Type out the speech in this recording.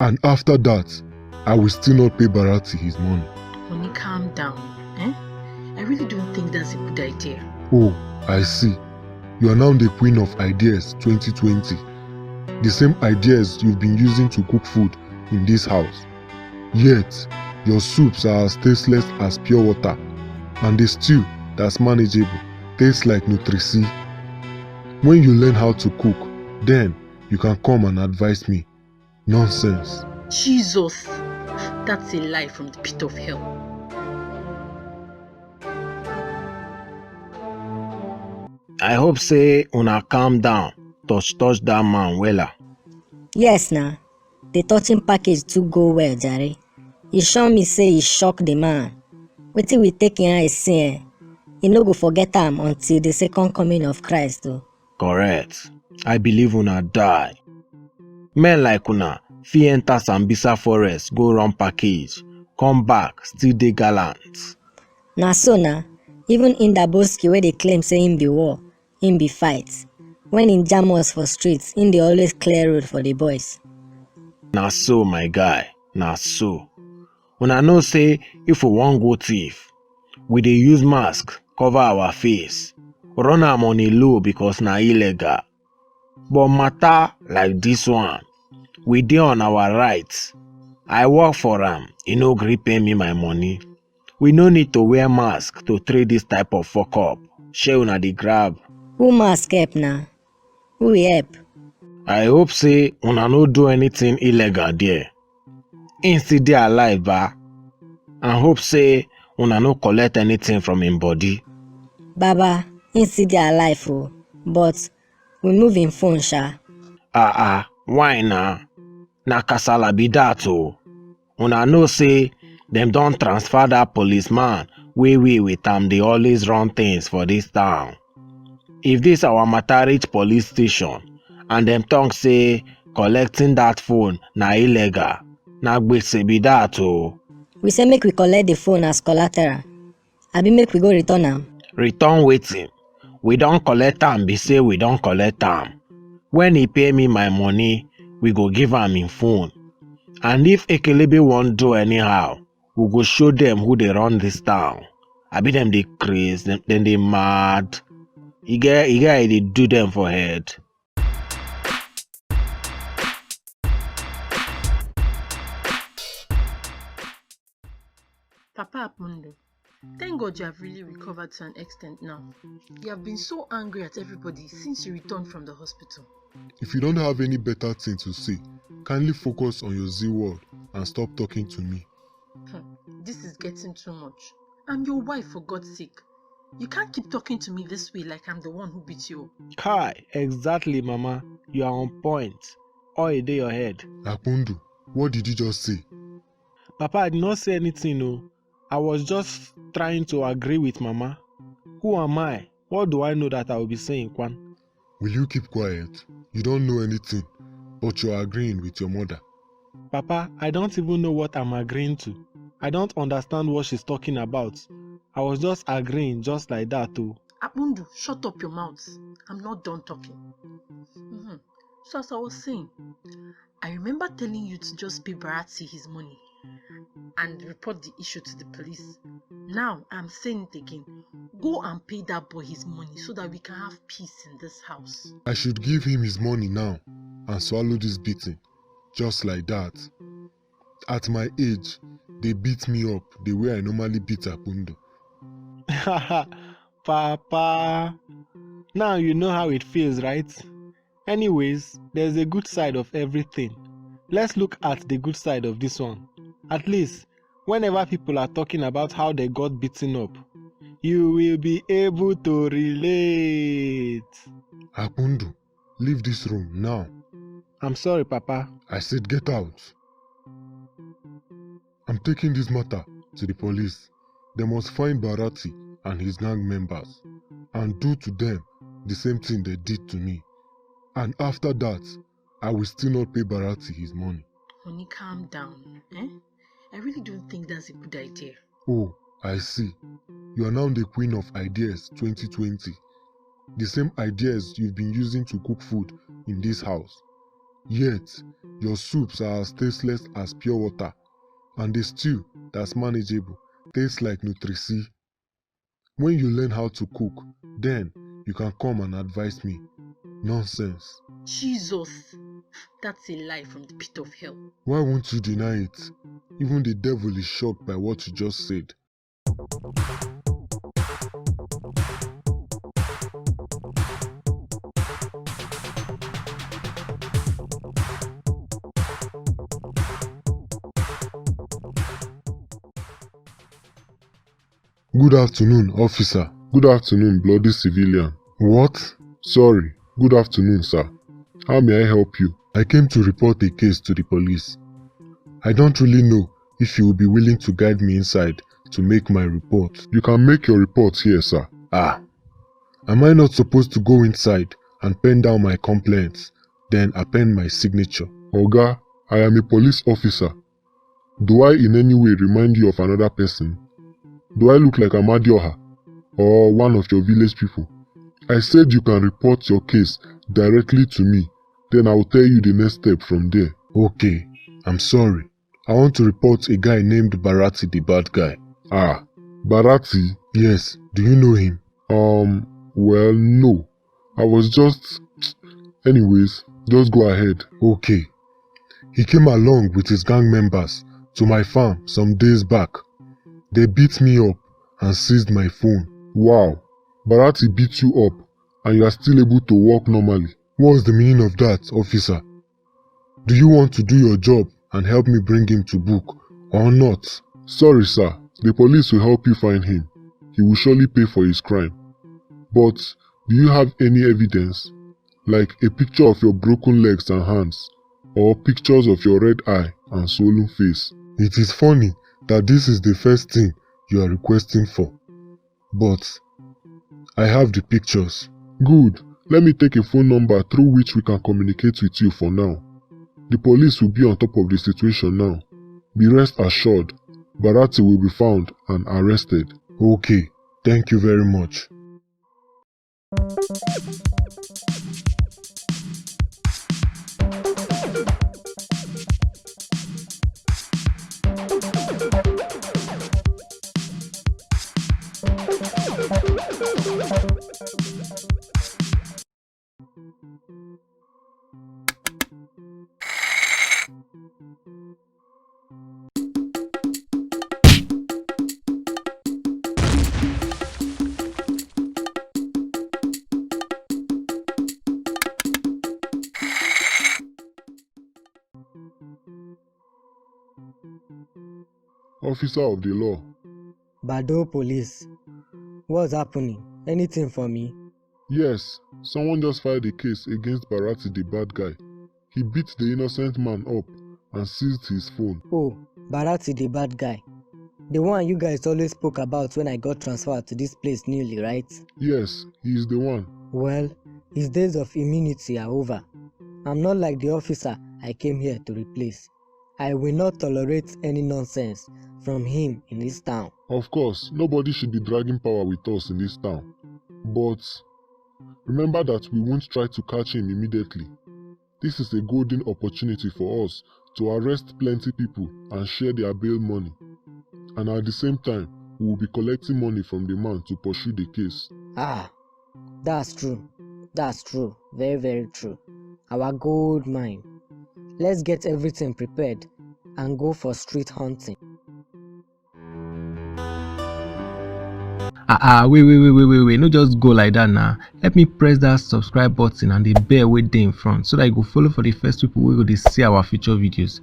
And after that, I will still not pay Barati his money. Honey, calm down. I really don't think that's a good idea. Oh, I see. You are now the queen of ideas 2020. The same ideas you've been using to cook food in this house. Yet, your soups are as tasteless as pure water. And the stew that's manageable tastes like Nutri-C. When you learn how to cook, then you can come and advise me. Nonsense. Jesus! That's a lie from the pit of hell. I hope say una calm down, touch that man wella. Yes na, the touching package too go well jare. E sure me say e shock the man. Wetin we take in eye see e no go forget am until the second coming of Christ o. Correct. I believe una die. Men like una fit enter Sambisa forest go run package, come back still dey gallant. Na so na, even Indaboski wey dey claim say him be war, him be fight. When him jam us for streets, him dey always clear road for the boys. Na so my guy, na so. Una know say if we wan go thief, we dey use mask cover our face, run am on a low because na illegal. But matter like this one, we dey on our rights. I work for am, e no gree pay me my money. We no need to wear mask to trade this type of fuck up. Shey una dey grab. Who mask help na? Who help? I hope say una no do anything illegal there. Him still dey alive ba? And hope say una no collect anything from him body. Baba, him still dey alive o, but we move him phone sha. Why na? Na kasala be that o. Una know say dem don transfer that policeman wey we with am dey always run things for this town. If this our matter reach police station and dem talk say collecting that phone na illegal, na gbese be that o. We say make we collect the phone as collateral. Abi make we go return am. Return wetin? We don collect am be say we don collect am. When he pay me my money, we go give am him phone. And if Ekelebe wan do anyhow, we go show them who dey run this town. Abi dem dey craze, dem dey mad. E get how e dey do them for head. Papa Akpundu, thank God you have really recovered to an extent now. You have been so angry at everybody since you returned from the hospital. If you don't have any better thing to say, kindly focus on your Z word and stop talking to me. This is getting too much. I'm your wife, for God's sake. You can't keep talking to me this way like I'm the one who beat you. Kai, exactly mama. You are on point. All dey your head. Akpundu, what did you just say? Papa, I did not say anything o. I was just trying to agree with mama. Who am I? What do I know that I will be saying, Kwan? Will you keep quiet? You don't know anything, but you're agreeing with your mother. Papa, I don't even know what I'm agreeing to. I don't understand what she's talking about. I was just agreeing just like that too. Akpundu, shut up your mouth. I'm not done talking. So as I was saying, I remember telling you to just pay Barati his money and report the issue to the police. Now I'm saying it again. Go and pay that boy his money so that we can have peace in this house. I should give him his money now and swallow this beating. Just like that. At my age, they beat me up the way I normally beat Akpundu. Papa, now you know how it feels, right? Anyways, there's a good side of everything. Let's look at the good side of this one. At least, whenever people are talking about how they got beaten up, you will be able to relate. Akpundu, leave this room now. I'm sorry, Papa. I said get out. I'm taking this matter to the police. They must find Barati and his gang members and do to them the same thing they did to me. And after that, I will still not pay Barati his money. Honey, calm down. I really don't think that's a good idea. Oh, I see. You are now the queen of ideas 2020. The same ideas you've been using to cook food in this house. Yet, your soups are as tasteless as pure water, and the stew that's manageable tastes like Nutri-C. When you learn how to cook, then you can come and advise me. Nonsense. Jesus, that's a lie from the pit of hell. Why won't you deny it? Even the devil is shocked by what you just said. Good afternoon, officer. Good afternoon, bloody civilian. What? Sorry. Good afternoon, sir. How may I help you? I came to report a case to the police. I don't really know if you will be willing to guide me inside to make my report. You can make your report here, sir. Ah. Am I not supposed to go inside and pen down my complaints, then append my signature? Oga, I am a police officer. Do I in any way remind you of another person? Do I look like Amadioha or one of your village people? I said you can report your case directly to me, then I will tell you the next step from there. Okay, I'm sorry. I want to report a guy named Barati, the bad guy. Ah, Barati? Yes, do you know him? Well, no. I was just... Anyways, just go ahead. Okay. He came along with his gang members to my farm some days back. They beat me up and seized my phone. Wow, Barati beat you up and you are still able to walk normally. What's the meaning of that, officer? Do you want to do your job and help me bring him to book or not? Sorry, sir. The police will help you find him. He will surely pay for his crime. But do you have any evidence? Like a picture of your broken legs and hands, or pictures of your red eye and swollen face? It is funny that this is the first thing you are requesting for. But I have the pictures. Good. Let me take a phone number through which we can communicate with you for now. The police will be on top of the situation now. Be rest assured, Barati will be found and arrested. Okay, thank you very much. Officer of the law. Bado police. What's happening? Anything for me? Yes, someone just filed a case against Barati, the bad guy. He beat the innocent man up and seized his phone. Oh, Barati the bad guy. The one you guys always spoke about when I got transferred to this place newly, right? Yes, he is the one. Well, his days of immunity are over. I'm not like the officer I came here to replace. I will not tolerate any nonsense from him in this town. Of course, nobody should be dragging power with us in this town. But remember that we won't try to catch him immediately. This is a golden opportunity for us to arrest plenty people and share their bail money. And at the same time, we will be collecting money from the man to pursue the case. Ah, that's true. That's true. Very, very true. Our gold mine. Let's get everything prepared and go for street hunting. Wait, no just go like that now. Help me press that subscribe button and the bell wey dey in front so that you go follow for the first people wey go dey see our future videos.